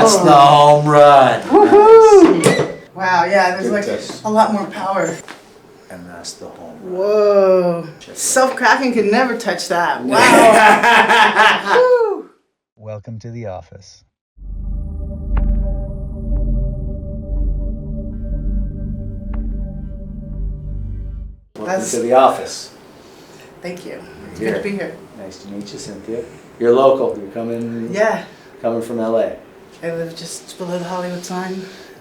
That's the home run. Woohoo! Wow, yeah, there's Good like test. a lot more power. And that's the home run. Whoa. Check it Self-cracking could never touch that. Wow. Woo. Welcome to the office. Welcome to the office. Thank you. It's Here. good to be here. Nice to meet you, Cynthia. You're local. You're coming. Yeah. Coming from LA. I live just below the Hollywood sign.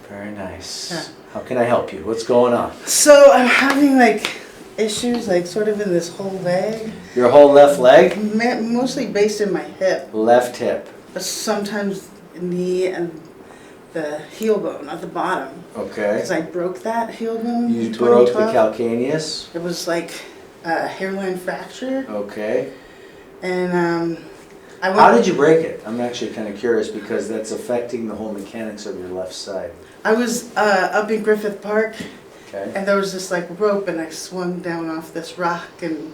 Very nice. Yeah. How can I help you? What's going on? So I'm having like issues like sort of in this whole leg. Your whole left leg? Mostly based in my hip. Left hip. But sometimes knee and the heel bone at the bottom. Okay. Because I broke that heel bone You in broke the 2012. calcaneus. It was like a hairline fracture. Okay. And I went. How did you break it? I'm actually kind of curious because that's affecting the whole mechanics of your left side. I was up in Griffith Park, Okay. and there was this like rope, and I swung down off this rock and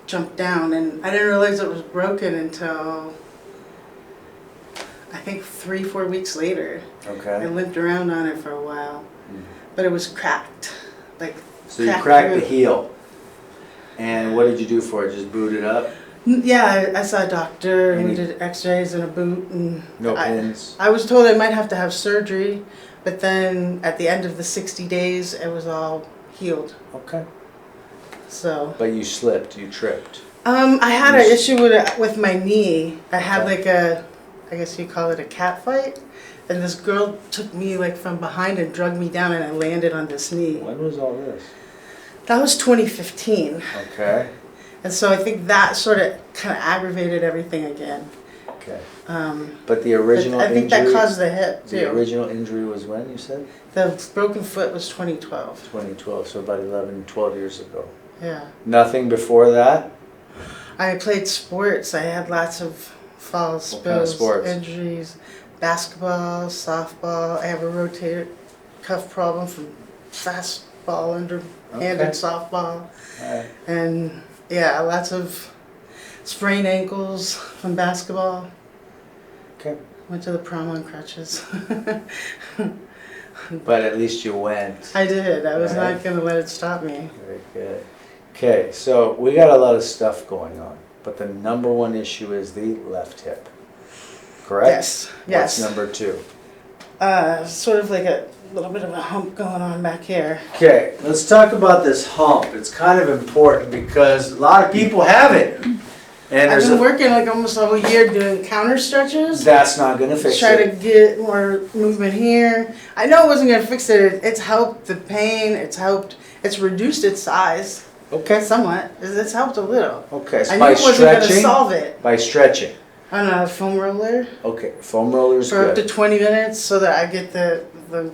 jumped down, and I didn't realize it was broken until I think 3-4 weeks later. I Okay. limped around on it for a while, but it was cracked, like. So you cracked the through. heel. And what did you do for it? Just boot it up? Yeah, I saw a doctor, and we Any- did X-rays and a boot, and No pins? I was told I might have to have surgery, but then at the end of the 60 days, it was all healed. Okay. So. But you slipped, you tripped. I had an issue with my knee. I had Okay. like I guess you call it a cat fight, and this girl took me like from behind and dragged me down, and I landed on this knee. When was all this? That was 2015, Okay. and so I think that sort of kind of aggravated everything again. Okay. But But the original I think injury. that caused the hip The too. original injury was when you said? The broken foot was 2012. 2012, so about 11, 12 years ago. Yeah. Nothing before that? I played sports. I had lots of falls, What kind of spills, sports? injuries, basketball, softball. I have a rotator cuff problem from fastball, underhanded Okay. softball, Alright. and yeah, lots of sprained ankles from basketball. Okay. Went to the prom on crutches. But at least you went. I did. I was Right. not going to let it stop me. Very good. Okay, so we got a lot of stuff going on, but the number one issue is the left hip. Correct? Yes. Yes. What's number two? Sort of like a little bit of a hump going on back here. Okay, let's talk about this hump. It's kind of important because a lot of people have it. And I've there's been working like almost a whole year doing counter stretches. that's not going to fix Try to it. get more movement here. I know it wasn't gonna fix it. It's helped the pain. It's helped. It's reduced its size Okay. somewhat. It's helped a little. Okay, so I knew by it wasn't gonna stretching. solve it. By stretching. On a foam roller Okay, foam roller is for up to good. 20 minutes, so that I get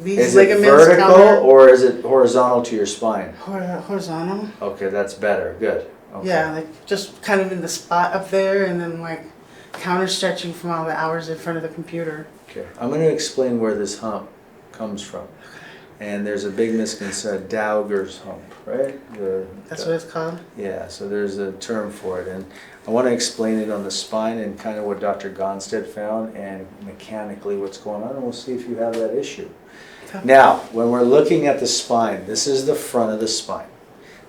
these Is it ligaments vertical countered. or is it horizontal to your spine? Horizontal. Okay, that's better. Good. Okay. Yeah, like just kind of in the spot up there, and then like counter stretching from all the hours in front of the computer. Okay, I'm going to explain where this hump comes from. And there's a big misconception, Dowger's hump, right? That's what it's called. Yeah, so there's a term for it. And I want to explain it on the spine and kind of what Dr. Gonstead found and mechanically what's going on, and we'll see if you have that issue. Okay. Now, when we're looking at the spine, this is the front of the spine.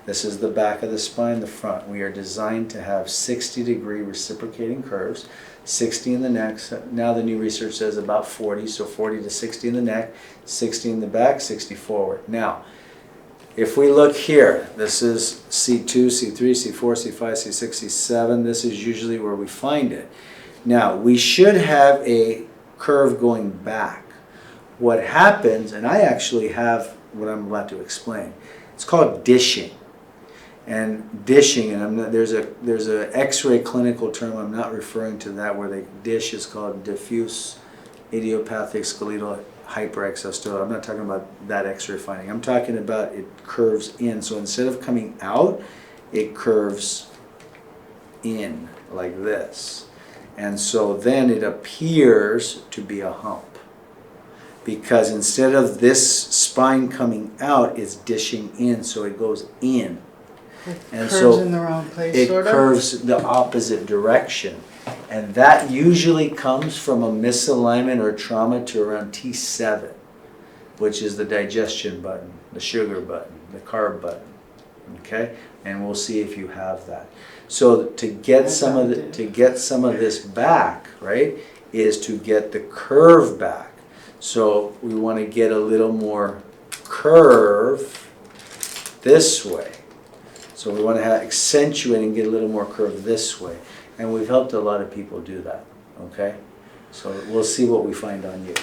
This is the back of the spine, the front. We are designed to have 60-degree reciprocating curves, 60 in the neck. Now the new research says about 40, so 40 to 60 in the neck, 60 in the back, 60 forward. Now, if we look here, this is C2, C3, C4, C5, C6, C7. This is usually where we find it. Now, we should have a curve going back. What happens, and I actually have what I'm about to explain, it's called dishing. And dishing, and there's a X-ray clinical term. I'm not referring to that where they dish is called diffuse idiopathic skeletal hyperexostosis. I'm not talking about that X-ray finding. I'm talking about it curves in. So instead of coming out, it curves in like this, and so then it appears to be a hump. Because instead of this spine coming out, it's dishing in, so it goes in. It And curves so in the wrong place, it sort of. curves the opposite direction. And that usually comes from a misalignment or trauma to around T7, which is the digestion button, the sugar button, the carb button. Okay? And we'll see if you have that. So to get some of this back, right, is to get the curve back. So we want to get a little more curve this way. So we want to accentuate and get a little more curve this way. And we've helped a lot of people do that. Okay? So we'll see what we find on you.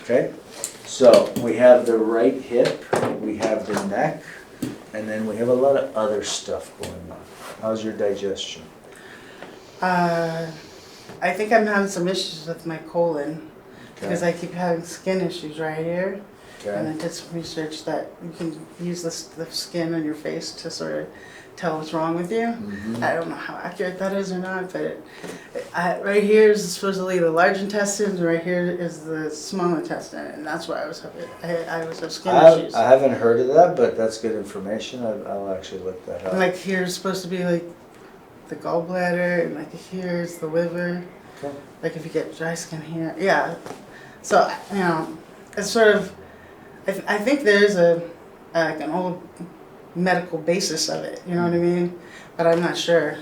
Okay? So we have the right hip, we have the neck, and then we have a lot of other stuff going on. How's your digestion? I think I'm having some issues with my colon because I keep having skin issues right here. Okay. And I did some research that you can use the skin on your face to sort of tell what's wrong with you. Mm-hmm. I don't know how accurate that is or not, but right here is supposedly the large intestine, and right here is the small intestine, and that's why I was having skin issues. I haven't heard of that, but that's good information. I'll actually look that up. And like here's supposed to be like the gallbladder, and like here's the liver. Okay. Like if you get dry skin here, yeah. So you know, it's sort of. I think there's like an old medical basis of it. You know what I mean? But I'm not sure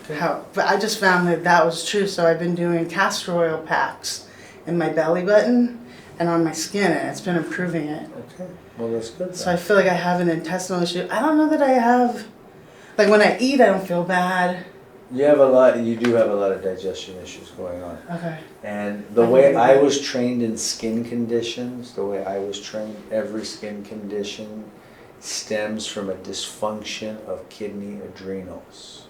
how. But I just found that was true. So I've been doing castor oil packs in my belly button and on my skin, and it's been improving it. Okay. Well, that's good. So I feel like I have an intestinal issue. I don't know that I have. Like when I eat, I don't feel bad. You do have a lot of digestion issues going on. Okay. And the way I was trained in skin conditions, every skin condition stems from a dysfunction of kidney adrenals.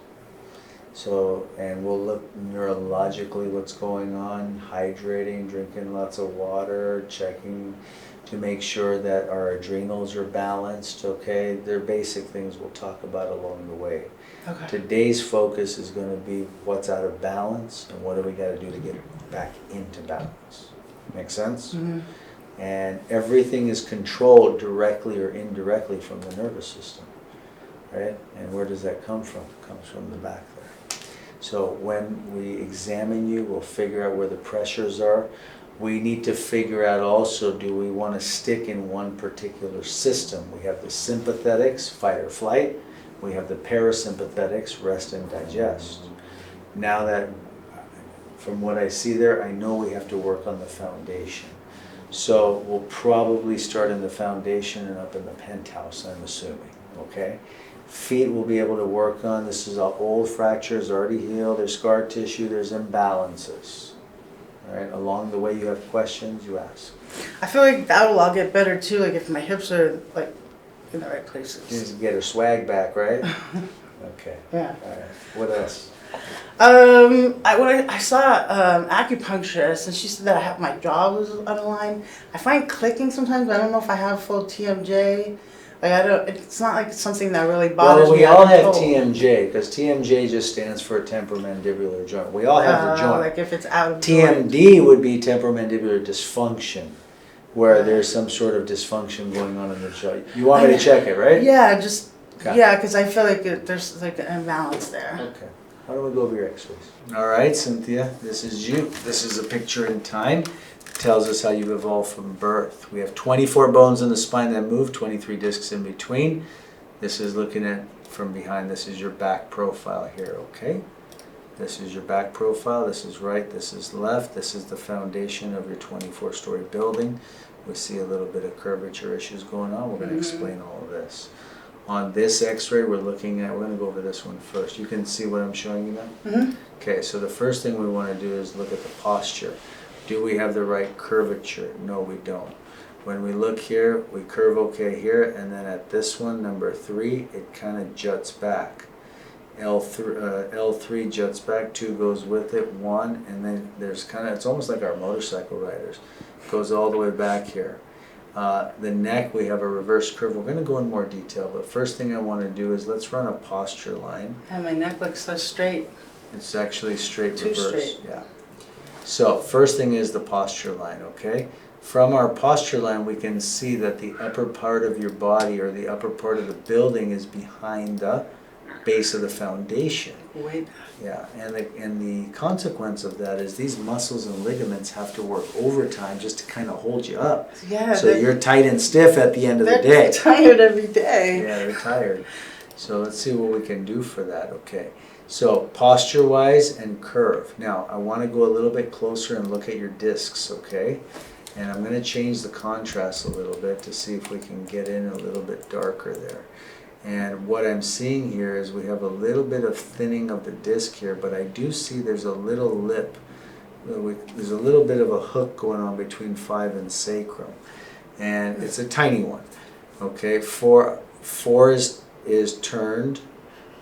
So, and we'll look neurologically what's going on, hydrating, drinking lots of water, checking to make sure that our adrenals are balanced, okay? They're basic things we'll talk about along the way. Okay. Today's focus is going to be what's out of balance and what do we got to do to get back into balance. Make sense? Mm-hmm. And everything is controlled directly or indirectly from the nervous system, right? And where does that come from? It comes from the back there. So when we examine you, we'll figure out where the pressures are. We need to figure out also, do we want to stick in one particular system? We have the sympathetics, fight or flight. We have the parasympathetics, rest and digest. Now that, from what I see there, I know we have to work on the foundation. So we'll probably start in the foundation and up in the penthouse, I'm assuming, okay? Feet we'll be able to work on. This is all old fractures, already healed. There's scar tissue, there's imbalances. All right, along the way you have questions, you ask. I feel like that will all get better too, like if my hips are like in the right places. Just get her swag back, right? Okay. Yeah. All right. What else? I saw acupuncturist, and she said that my jaw was unaligned. I find clicking sometimes, but I don't know if I have full TMJ. Like it's not like something that really bothers me. Well, we all have TMJ, because TMJ just stands for temporomandibular joint. We all have the joint. Like if it's out of TMD would be temporomandibular dysfunction, where there's some sort of dysfunction going on in the joint. You want me to check it, right? Yeah, Okay. yeah, because I feel like there's like an imbalance there. Okay. How do we go over your x-rays? All right, Cynthia, this is you. This is a picture in time. It tells us how you've evolved from birth. We have 24 bones in the spine that move, 23 discs in between. This is looking at from behind. This is your back profile here, okay? This is your back profile. This is right, this is left. This is the foundation of your 24-story building. We see a little bit of curvature issues going on. We're going to explain all of this. On this x-ray we're going to go over this one first. You can see what I'm showing you now? Mm-hmm. Okay, so the first thing we want to do is look at the posture. Do we have the right curvature? No, we don't. When we look here, we curve okay here, and then at this one, number 3, it kind of juts back. L3 juts back, 2 goes with it, 1, and then there's it's almost like our motorcycle riders. It goes all the way back here. The neck, we have a reverse curve. We're going to go in more detail, but first thing I want to do is let's run a posture line. And my neck looks so straight. It's actually straight Too reverse. straight. Yeah. So first thing is the posture line, okay? From our posture line, we can see that the upper part of your body or the upper part of the building is behind the base of the foundation. Wait. Yeah, and the consequence of that is these muscles and ligaments have to work overtime just to kind of hold you up. Yeah. So you're tight and stiff at the end of the day. They're tired every day. Yeah, they're tired. So let's see what we can do for that. Okay. So posture-wise and curve. Now I want to go a little bit closer and look at your discs. Okay. And I'm going to change the contrast a little bit to see if we can get in a little bit darker there. And what I'm seeing here is we have a little bit of thinning of the disc here, but I do see there's a little lip. There's a little bit of a hook going on between 5 and sacrum. And it's a tiny one. Okay, 4 is turned,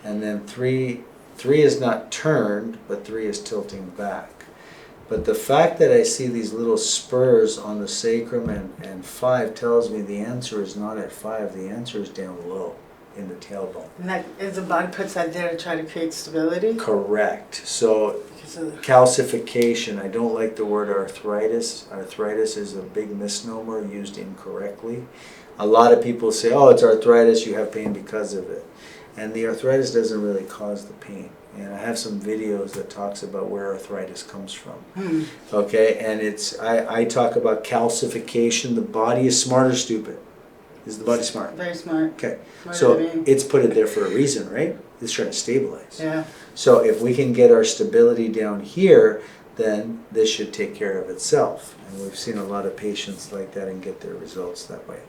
and then 3 is not turned, but 3 is tilting back. But the fact that I see these little spurs on the sacrum and 5 tells me the answer is not at 5, the answer is down low in the tailbone. And that is the body puts that there to try to create stability? Correct. So calcification, I don't like the word arthritis. Arthritis is a big misnomer used incorrectly. A lot of people say, oh, it's arthritis, you have pain because of it. And the arthritis doesn't really cause the pain. And I have some videos that talks about where arthritis comes from. Okay, and I talk about calcification. The body is smart or stupid? Is the body smart? Very smart. Okay, Smarter so than me. it's put it there for a reason, right? It's trying to stabilize. Yeah. So if we can get our stability down here, then this should take care of itself. And we've seen a lot of patients like that and get their results that way.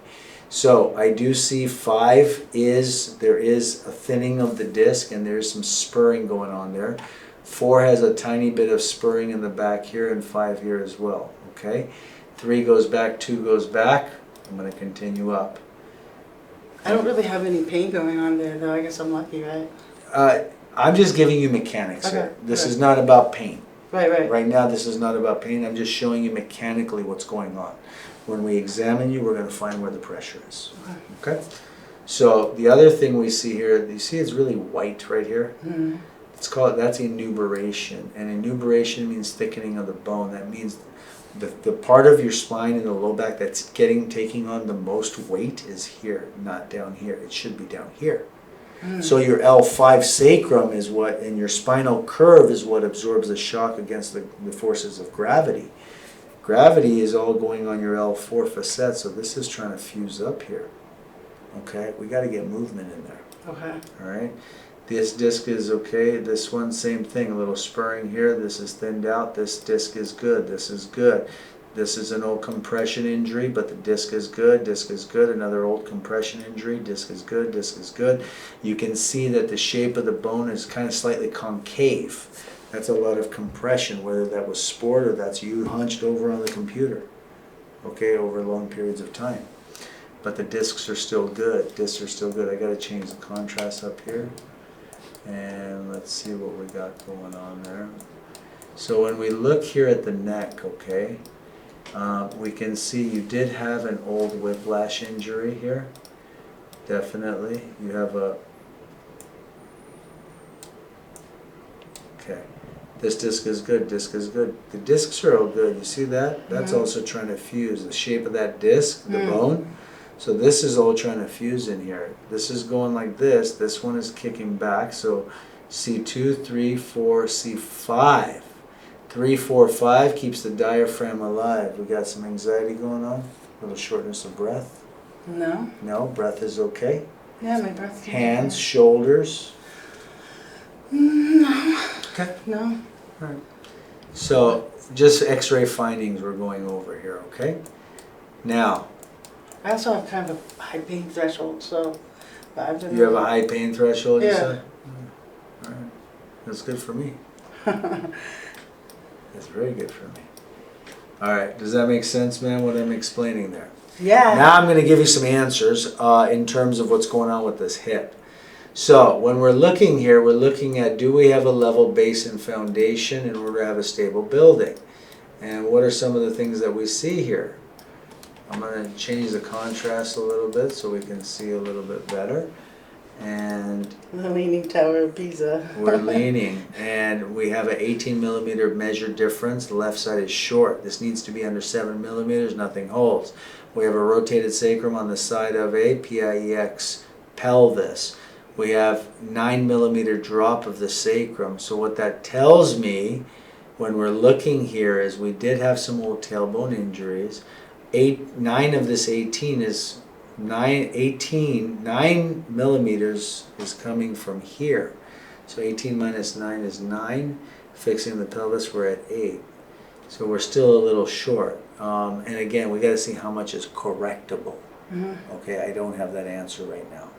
So I do see 5 there is a thinning of the disc and there's some spurring going on there. 4 has a tiny bit of spurring in the back here and 5 here as well. Okay, 3 goes back, 2 goes back. I'm going to continue up. I don't really have any pain going on there, though. I guess I'm lucky, right? I'm just giving you mechanics Okay, here. This good. is not about pain. Right. Right now, this is not about pain. I'm just showing you mechanically what's going on. When we examine you, we're going to find where the pressure is. Okay? So the other thing we see here, you see it's really white right here? Mm. That's enuberation. And enuberation means thickening of the bone. That means the part of your spine in the low back that's taking on the most weight is here, not down here. It should be down here. So your L5 sacrum is what, and your spinal curve is what absorbs the shock against the forces of gravity. Gravity is all going on your L4 facet, so this is trying to fuse up here. Okay, we got to get movement in there. Okay. All right. This disc is okay. This one, same thing, a little spurring here. This is thinned out. This disc is good. This is good. This is an old compression injury, but the disc is good. Disc is good. Another old compression injury. Disc is good. Disc is good. You can see that the shape of the bone is kind of slightly concave. That's a lot of compression, whether that was sport or that's you hunched over on the computer, okay, over long periods of time. But the discs are still good. Discs are still good. I got to change the contrast up here. And let's see what we got going on there. So when we look here at the neck, okay, we can see you did have an old whiplash injury here. Definitely. You have a... Okay. This disc is good. Disc is good. The discs are all good. You see that? That's also trying to fuse. The shape of that disc, the bone. So this is all trying to fuse in here. This is going like this. This one is kicking back. So C2, 3, 4, C5. 3, 4, 5 keeps the diaphragm alive. We got some anxiety going on. A little shortness of breath. No. No, breath is okay. Yeah, my breath. Hands, shoulders. No. Okay. No. All right. So just X-ray findings we're going over here. Okay. Now. I also have kind of a high pain threshold, so I've been... You have a high pain threshold, you Yeah. say? All right. That's good for me. That's very good for me. All right. Does that make sense, man, what I'm explaining there? Yeah. Now I'm going to give you some answers in terms of what's going on with this hip. So when we're looking here, we're looking at, do we have a level base and foundation in order to have a stable building? And what are some of the things that we see here? I'm going to change the contrast a little bit so we can see a little bit better. And The Leaning Tower of Pisa. we're leaning, and we have an 18 millimeter measure difference. The left side is short. This needs to be under 7 millimeters. Nothing holds. We have a rotated sacrum on the side of a PIEX pelvis. We have 9 millimeter drop of the sacrum. So what that tells me when we're looking here is we did have some old tailbone injuries. 9 of this 18 is 9 millimeters is coming from here. So 18 minus 9 is 9. Fixing the pelvis, we're at 8. So we're still a little short. And again, we got to see how much is correctable. Okay, I don't have that answer right now.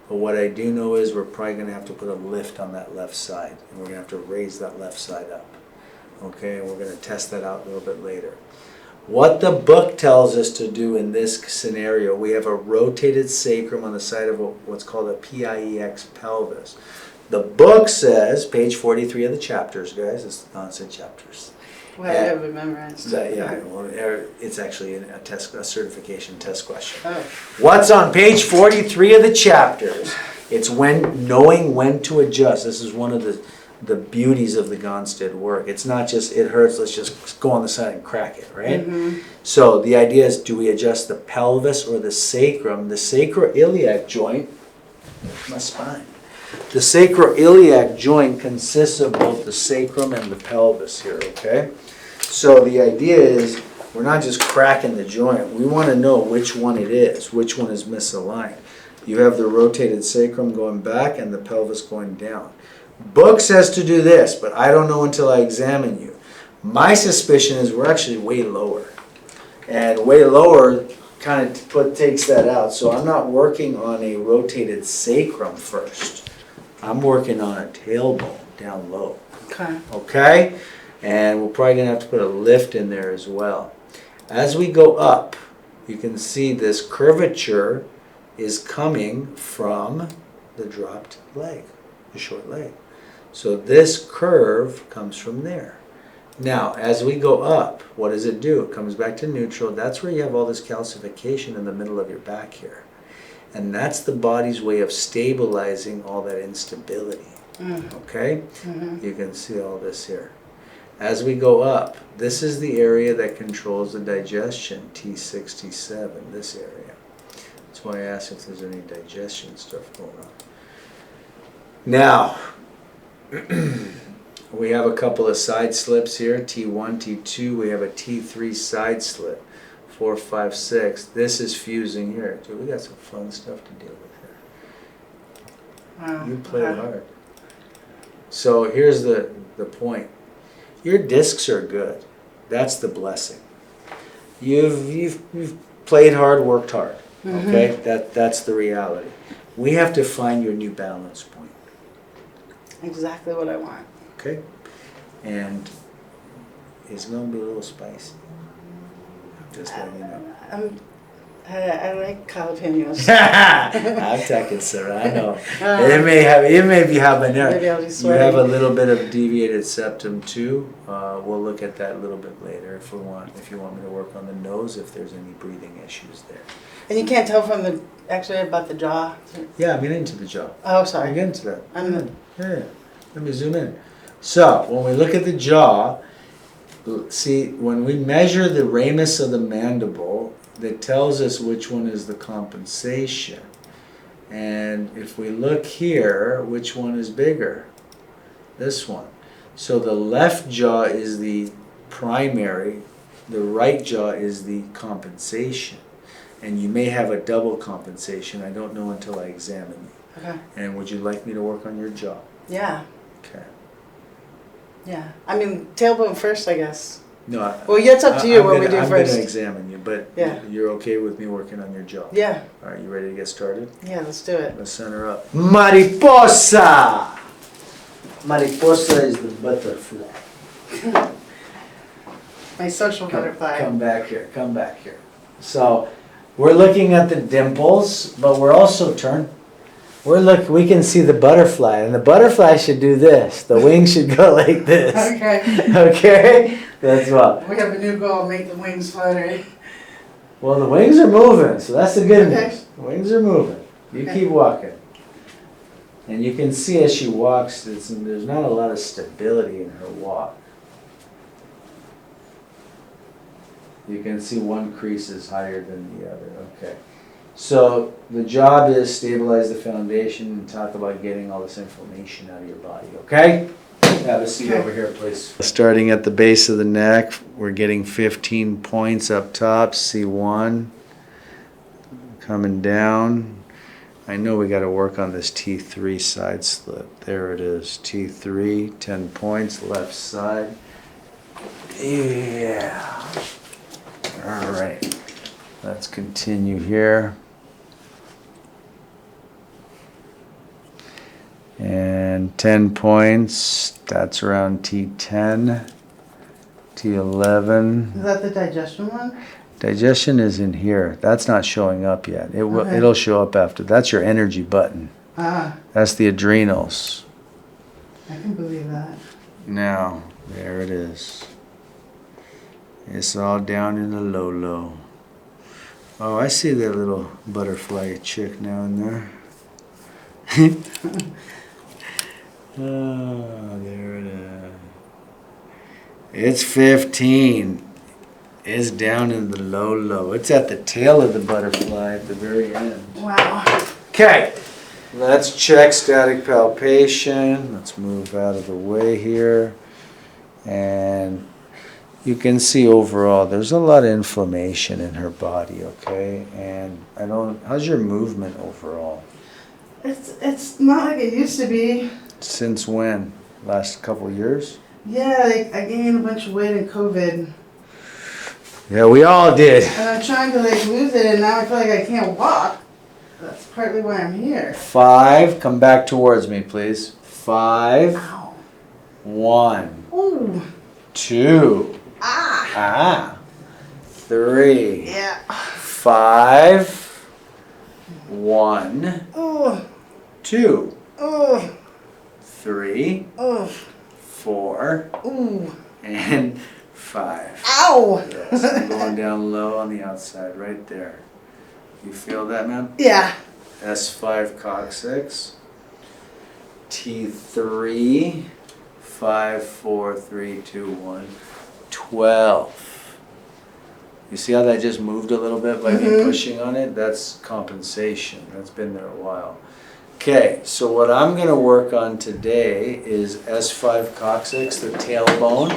But what I do know is we're probably going to have to put a lift on that left side. And we're going to have to raise that left side up. Okay, and we're going to test that out a little bit later. What the book tells us to do in this scenario, we have a rotated sacrum on the side of what's called a PIEX pelvis. The book says, page 43 of the chapters, guys, it's the Gonstead chapters. Well, I have it memorized. Yeah, well, it's actually a certification test question. Oh. What's on page 43 of the chapters? It's knowing when to adjust. This is one of the beauties of the Gonstead work. It's not just, it hurts, let's just go on the side and crack it, right? So the idea is, do we adjust the pelvis or the sacrum? The sacroiliac joint, my spine. The sacroiliac joint consists of both the sacrum and the pelvis here, okay? So the idea is, we're not just cracking the joint. We want to know which one it is, which one is misaligned. You have the rotated sacrum going back and the pelvis going down. Book says to do this, but I don't know until I examine you. My suspicion is we're actually way lower. And way lower kind of takes that out. So I'm not working on a rotated sacrum first. I'm working on a tailbone down low. Okay. Okay? And we're probably going to have to put a lift in there as well. As we go up, you can see this curvature is coming from the dropped leg, the short leg. So this curve comes from there. Now, as we go up, what does it do? It comes back to neutral. That's where you have all this calcification in the middle of your back here. And that's the body's way of stabilizing all that instability. Okay? You can see all this here. As we go up, this is the area that controls the digestion, T67, this area. That's why I asked if there's any digestion stuff going on. Now, we have a couple of side slips here, T1, T2. We have a T3 side slip, 4, 5, 6. This is fusing here. Dude, we got some fun stuff to deal with here. Wow. You play hard. So here's the point. Your discs are good. That's the blessing. You've played hard, worked hard. Okay? That's the reality. We have to find your new balance point. Exactly what I want. Okay? And it's going to be a little spicy. Just letting you know. I like jalapenos. I'm talking, sir. I know. It may be habanero. Maybe I'll be You sweating. have a little bit of deviated septum too. We'll look at that a little bit later if you want me to work on the nose, if there's any breathing issues there. And you can't tell from about the jaw. Yeah, I'm getting into the jaw. Oh, I'm sorry. getting to that. I'm Yeah. Let me zoom in. So when we look at the jaw, see, when we measure the ramus of the mandible, that tells us which one is the compensation. And if we look here, which one is bigger? This one. So the left jaw is the primary, the right jaw is the compensation. And you may have a double compensation. I don't know until I examine you. Okay. And would you like me to work on your jaw? Yeah. Okay. Yeah. I mean, tailbone first, I guess. No. Well, it's up to you what we do I'm first. going to examine you, but Yeah. you're okay with me working on your jaw? Yeah. All right, you ready to get started? Yeah, let's do it. Let's center up. Mariposa! Mariposa is the butterfly. My social butterfly. Come back here, come back here. So, we're looking at the dimples, but we're also we can see the butterfly, and the butterfly should do this. The wings should go like this. Okay. Okay? That's what. We have a new goal, make the wings flutter. Well, the wings are moving, so that's the good Okay. news. The wings are moving. You Okay. keep walking. And you can see as she walks, there's not a lot of stability in her walk. You can see one crease is higher than the other. Okay. So the job is stabilize the foundation and talk about getting all this inflammation out of your body, okay? Have a seat over here, please. Starting at the base of the neck, we're getting 15 points up top, C1. Coming down. I know we got to work on this T3 side slip. There it is, T3, 10 points, left side. Yeah. All right. Let's continue here. And 10 points, that's around T10, T11. Is that the digestion one? Digestion is in here. That's not showing up yet. It will. Okay. It'll show up after. That's your energy button. Ah, That's the adrenals. I can believe that. Now, there it is. It's all down in the low. Oh, I see that little butterfly chick now and there. Oh, there it is. It's 15. It's down in the low. It's at the tail of the butterfly at the very end. Wow. Okay, let's check static palpation. Let's move out of the way here. And you can see overall there's a lot of inflammation in her body, okay? And how's your movement overall? It's not like it used to be. Since when? Last couple years? Yeah, like I gained a bunch of weight in COVID. Yeah, we all did. And I'm trying to like lose it, and now I feel like I can't walk. That's partly why I'm here. 5, come back towards me, please. 5, Ow. 1, Ooh. 2, Ah. 3, Yeah. 5, 1, Ooh. 2, Ooh. 3, Ooh. 4, Ooh. and 5. Ow. Yes, I'm going down low on the outside, right there. You feel that, man? Yeah. S5 coccyx. T3, 5, 4, 3, 2, 1, 12. You see how that just moved a little bit by me pushing on it? That's compensation. That's been there a while. Okay, so what I'm going to work on today is S5 coccyx, the tailbone,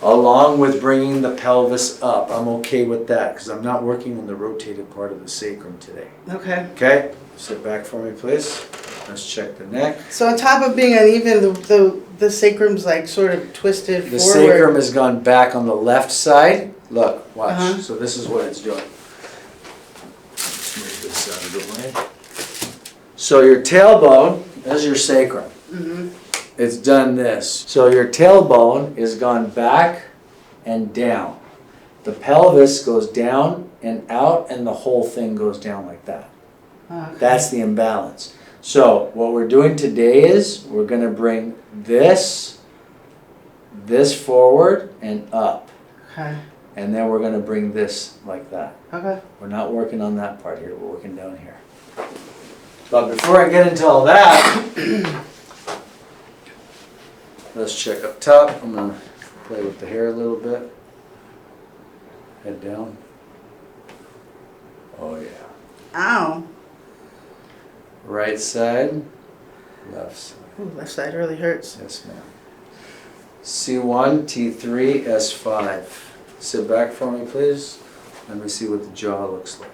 along with bringing the pelvis up. I'm okay with that because I'm not working on the rotated part of the sacrum today. Okay. Okay, sit back for me, please. Let's check the neck. So on top of being uneven, the sacrum's like sort of twisted The forward. sacrum has gone back on the left side. Look, watch. Uh-huh. So this is what it's doing. Let's move this out of the way. So your tailbone, there's your sacrum. It's done this. So your tailbone is gone back and down. The pelvis goes down and out, and the whole thing goes down like that. Okay. That's the imbalance. So what we're doing today is we're going to bring this forward and up. Okay. And then we're going to bring this like that. Okay. We're not working on that part here. We're working down here. But before I get into all that, let's check up top. I'm going to play with the hair a little bit. Head down. Oh yeah. Ow. Right side, left side. Ooh, left side really hurts. Yes, ma'am. C1, T3, S5. Sit back for me, please. Let me see what the jaw looks like.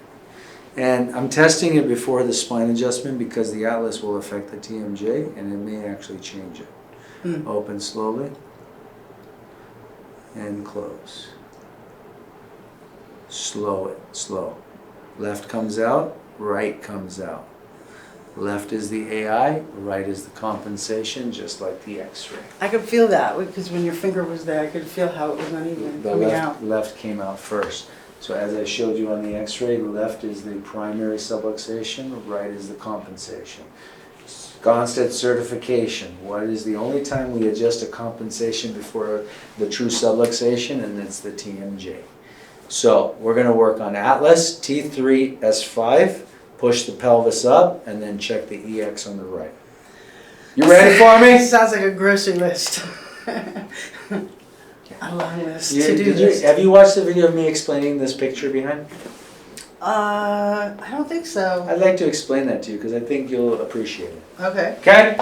And I'm testing it before the spine adjustment because the atlas will affect the TMJ and it may actually change it. Open slowly and close. Slow it, slow. Left comes out, right comes out. Left is the AI, right is the compensation, just like the x-ray. I could feel that because when your finger was there, I could feel how it was uneven The coming out. left came out first. So as I showed you on the x-ray, left is the primary subluxation, right is the compensation. Gonstead certification. What is the only time we adjust a compensation before the true subluxation, and it's the TMJ. So we're going to work on atlas, T3, S5, push the pelvis up, and then check the EX on the right. You ready for me? Sounds like a grocery list. A long list, to-do list. Have you watched the video of me explaining this picture behind? I don't think so. I'd like to explain that to you because I think you'll appreciate it. Okay. Okay?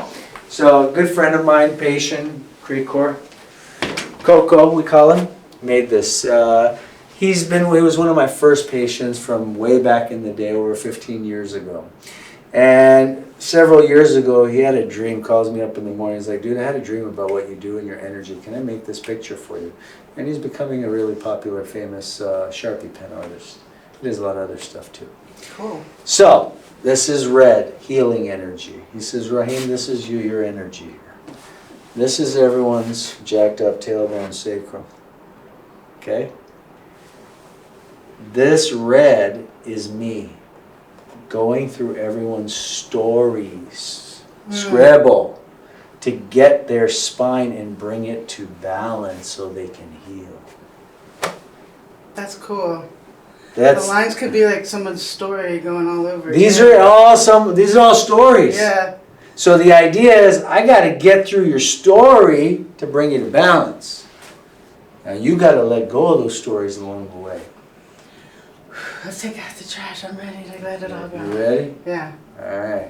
So, a good friend of mine, patient, Precor, Coco, we call him, made this. He was one of my first patients from way back in the day, over 15 years ago. And several years ago, he had a dream, calls me up in the morning. He's like, dude, I had a dream about what you do and your energy. Can I make this picture for you? And he's becoming a really popular, famous Sharpie pen artist. He does a lot of other stuff too. Cool. So, this is red, healing energy. He says, Rahim, this is you, your energy here. This is everyone's jacked up tailbone sacrum. Okay? This red is me going through everyone's stories, scribble, to get their spine and bring it to balance so they can heal. That's cool. The lines could be like someone's story going all over. These are all stories. Yeah. So the idea is I got to get through your story to bring you to balance. Now you got to let go of those stories along the way. Let's take out the trash. I'm ready to let it all go. You ready? Yeah. All right.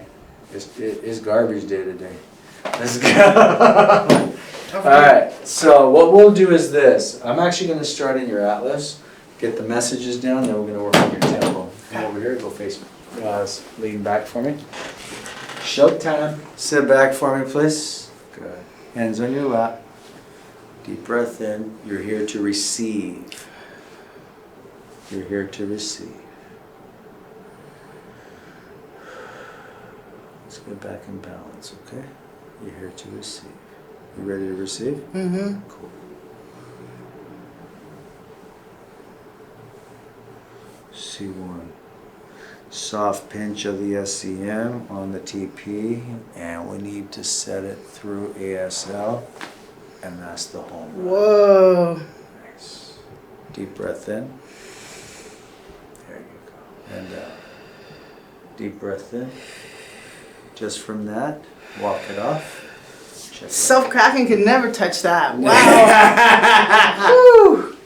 It's garbage day today. Let's go. All right. So what we'll do is this. I'm actually going to start in your atlas, get the messages down, then we're going to work on your tempo. Come over here. Go face lean back for me. Showtime. Sit back for me, please. Good. Hands on your lap. Deep breath in. You're here to receive. You're here to receive. Let's get back in balance, okay? You're here to receive. You ready to receive? Mm-hmm. Cool. C1. Soft pinch of the SCM on the TP, and we need to set it through ASL, and that's the home run. Whoa. Nice. Deep breath in. There you go. And deep breath in. Just from that, walk it off. Check it Self-cracking could never touch that. Wow. Woo.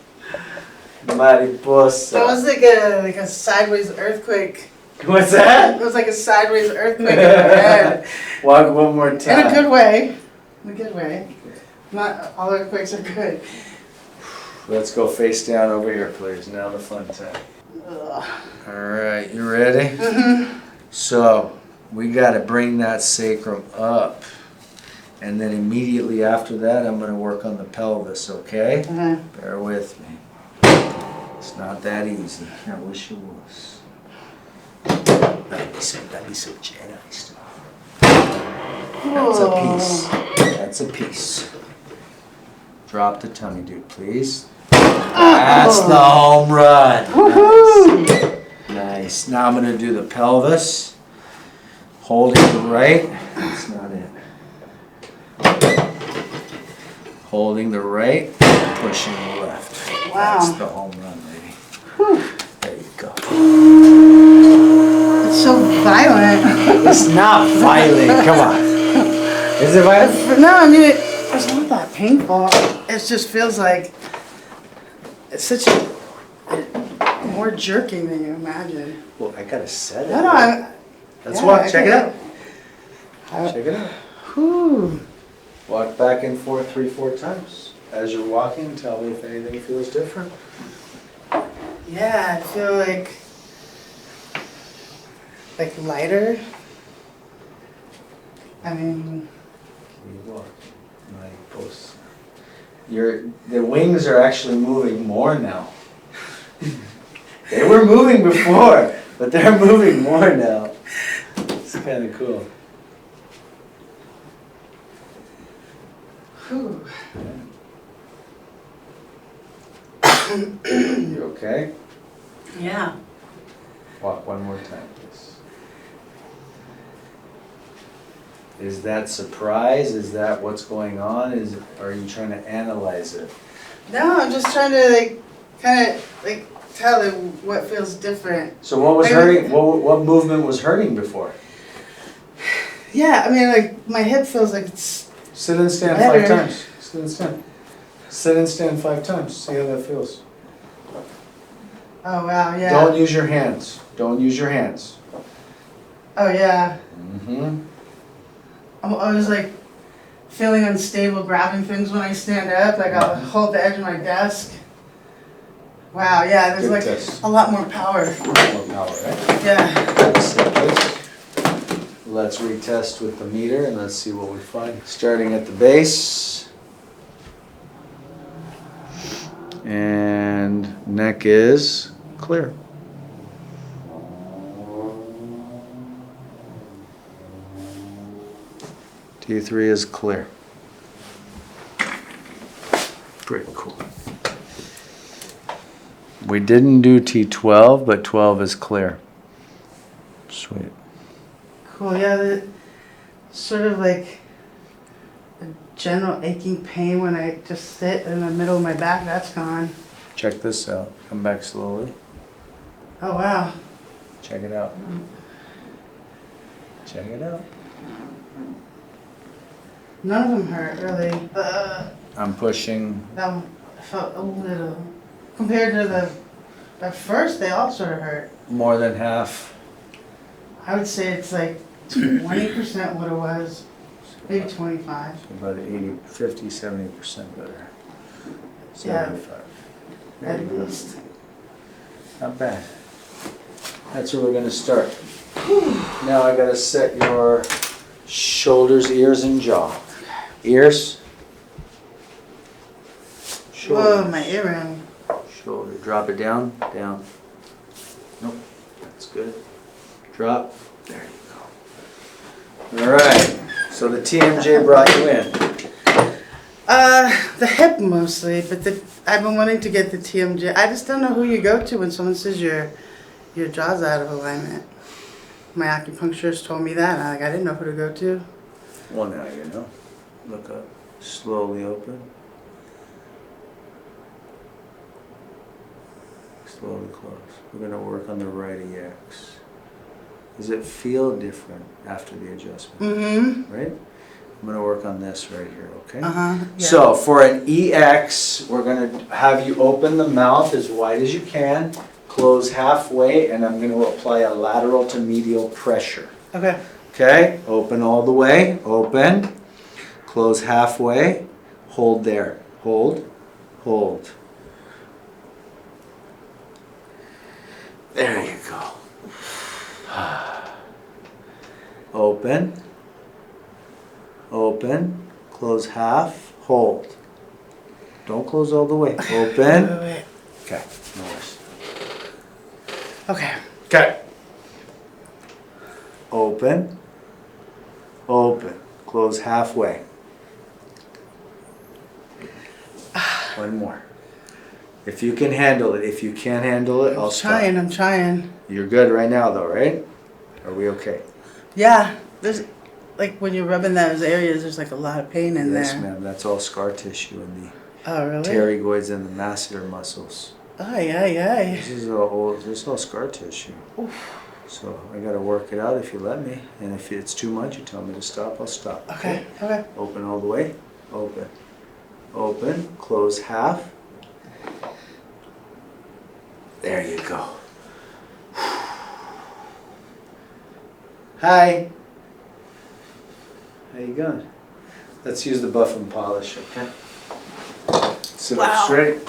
Mariposa. That was like a sideways earthquake. What's that? It was like a sideways earthquake in my head. Walk one more time. In a good way. In a good way. Not all earthquakes are good. Let's go face down over here, please. Now the fun time. Ugh. All right, you ready? Mm-hmm. So, we got to bring that sacrum up. And then immediately after that, I'm going to work on the pelvis, okay? Uh-huh. Bear with me. It's not that easy. I wish it was. That'd be so generous. That's a piece. That's a piece. Drop the tummy, dude, please. That's the home run. Woohoo! Nice. Now I'm going to do the pelvis. Holding the right. That's not it. Holding the right. Pushing the left. Wow. That's the home run, lady. Whew. There you go. It's so violent. It's not violent. Come on. Is it violent? No, I mean, it's not that painful. It just feels like it's such a more jerking than you imagine. Well, I gotta set it. No, Let's walk. Check it out. out. Check it out. Whew. Walk back and forth 3-4 times. As you're walking, tell me if anything feels different. Yeah, I feel like lighter. I mean, You walk. Mariposa. The wings are actually moving more now. They were moving before, but they're moving more now. It's kind of cool. whew. You okay? Yeah. Walk one more time, please. Is that surprise? Is that what's going on? Are you trying to analyze it? No, I'm just trying to kind of tell it what feels different. So what was hurting? What movement was hurting before? Yeah, I mean, my hip feels like it's Sit and stand better. 5 times. Sit and stand. Sit and stand 5 times. See how that feels. Oh wow, yeah. Don't use your hands. Don't use your hands. Oh yeah. Mm-hmm. I was like feeling unstable grabbing things when I stand up. Like I'll hold the edge of my desk. Wow, yeah, there's Good like test. a lot more power. More power, right? Yeah. Let's retest with the meter and let's see what we find. Starting at the base. And neck is clear. T3 is clear. Pretty cool. We didn't do T12, but 12 is clear. Sweet. Cool, yeah, sort of like a general aching pain when I just sit in the middle of my back, that's gone. Check this out. Come back slowly. Oh wow. Check it out. Check it out. None of them hurt, really. I'm pushing. That one felt a little. Compared to the first, they all sort of hurt. More than half. I would say it's like 20% what it was, maybe 25. About 80, 50, 70% better. Yeah. 75. At least. Not bad. That's where we're going to start. Now I got to set your shoulders, ears, and jaw. Ears. Shoulders. Whoa, my earring. Shoulder. Drop it down. Down. Nope. That's good. Drop. There you go. All right. So the TMJ brought you in. The hip mostly, but I've been wanting to get the TMJ. I just don't know who you go to when someone says your jaw's out of alignment. My acupuncturist told me that, and I didn't know who to go to. Well, now you know. Look up. Slowly open. Slowly close. We're going to work on the right EX. Does it feel different after the adjustment? Mm-hmm. Right? I'm going to work on this right here, okay? Uh-huh. Yeah. So for an EX, we're going to have you open the mouth as wide as you can, close halfway, and I'm going to apply a lateral to medial pressure. Okay. Okay? Open all the way. Open. Close halfway. Hold there. Hold. Hold. There you go. Open. Open. Close half. Hold. Don't close all the way. Open. Wait. Okay. No worries. Okay. Okay. Open. Open. Close halfway. One more. If you can handle it. If you can't handle it, I'll stop. I'm trying. You're good right now though, right? Are we okay? Yeah. There's, like, when you're rubbing those areas, there's like a lot of pain in Yes, there. ma'am. That's all scar tissue in the Oh, really? pterygoids and the masseter muscles. Ay, ay, ay. This is all scar tissue. Oof. So I gotta work it out if you let me. And if it's too much, you tell me to stop, I'll stop. Okay, okay. Open all the way. Open. Open. Close half. There you go. Hi. How you going? Let's use the buff and polish, okay? Sit up straight.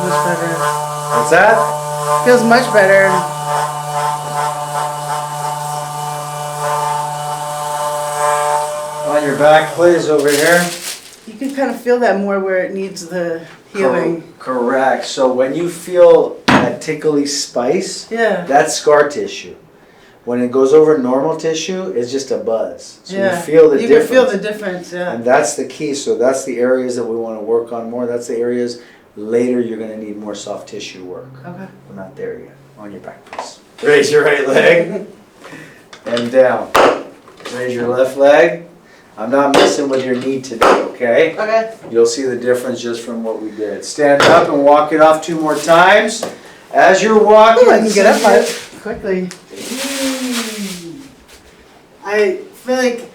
Much better. What's that? Feels much better. On your back, please, over here. You can kind of feel that more where it needs the healing. Correct. So when you feel that tickly spice, Yeah. that's scar tissue. When it goes over normal tissue, it's just a buzz. So Yeah. you feel the You difference. can feel the difference, yeah. And that's the key. So that's the areas that we want to work on more. That's the areas later you're going to need more soft tissue work. Okay. We're not there yet. On your back, please. Raise your right leg and down. Raise your left leg. I'm not messing with your knee today, okay? Okay. You'll see the difference just from what we did. Stand up and walk it off 2 more times. As you're walking, Ooh, I can get up quickly. I feel like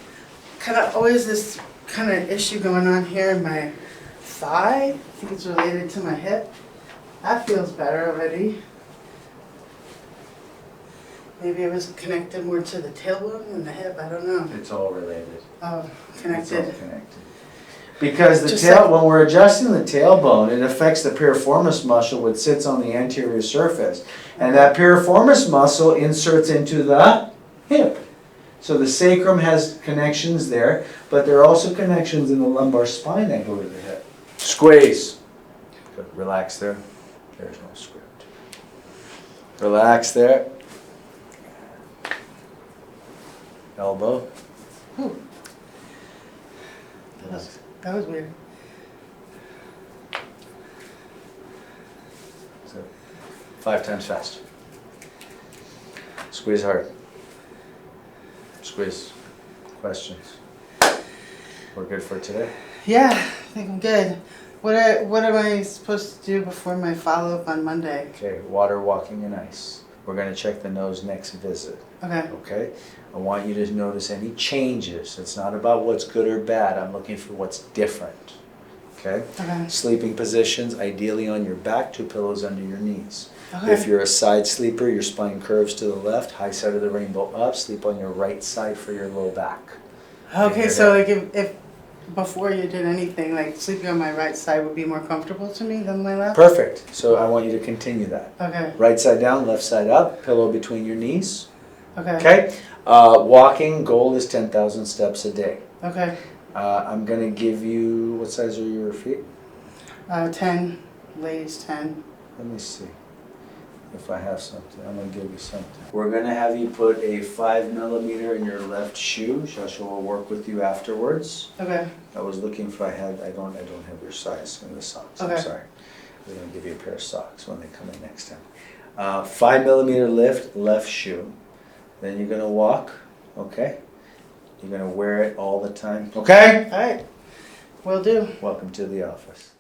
kind of always this kind of issue going on here in my thigh. I think it's related to my hip. That feels better already. Maybe it was connected more to the tailbone than the hip. I don't know. It's all related. Oh, It's connected. all connected. Because the Just tail, like- when we're adjusting the tailbone, it affects the piriformis muscle, which sits on the anterior surface. And that piriformis muscle inserts into the hip. So the sacrum has connections there, but there are also connections in the lumbar spine that go to the hip. Squeeze. Good. Relax there. There's no script. Relax there. Elbow. Ooh, that was weird. So 5 times fast. Squeeze hard. Squeeze. Questions? We're good for today? Yeah, I think I'm good. What am I supposed to do before my follow-up on Monday? Okay, water, walking, and ice. We're going to check the nose next visit. Okay. Okay? I want you to notice any changes. It's not about what's good or bad. I'm looking for what's different. Okay? Okay. Sleeping positions, ideally on your back, 2 pillows under your knees. Okay. If you're a side sleeper, your spine curves to the left, high side of the rainbow up, sleep on your right side for your low back. Okay, so like if before you did anything, like sleeping on my right side would be more comfortable to me than my left? Perfect. So I want you to continue that. Okay. Right side down, left side up, pillow between your knees. Okay. Okay? Walking, goal is 10,000 steps a day. Okay. I'm going to give you, what size are your feet? 10. Ladies 10. Let me see if I have something. I'm going to give you something. We're going to have you put a 5 millimeter in your left shoe. Shasha will work with you afterwards. Okay. I was looking for, I don't have your size in the socks. Okay. I'm sorry. We're going to give you a pair of socks when they come in next time. 5 millimeter lift, left shoe. Then you're going to walk, okay? You're going to wear it all the time, okay? All right. Will do. Welcome to the office.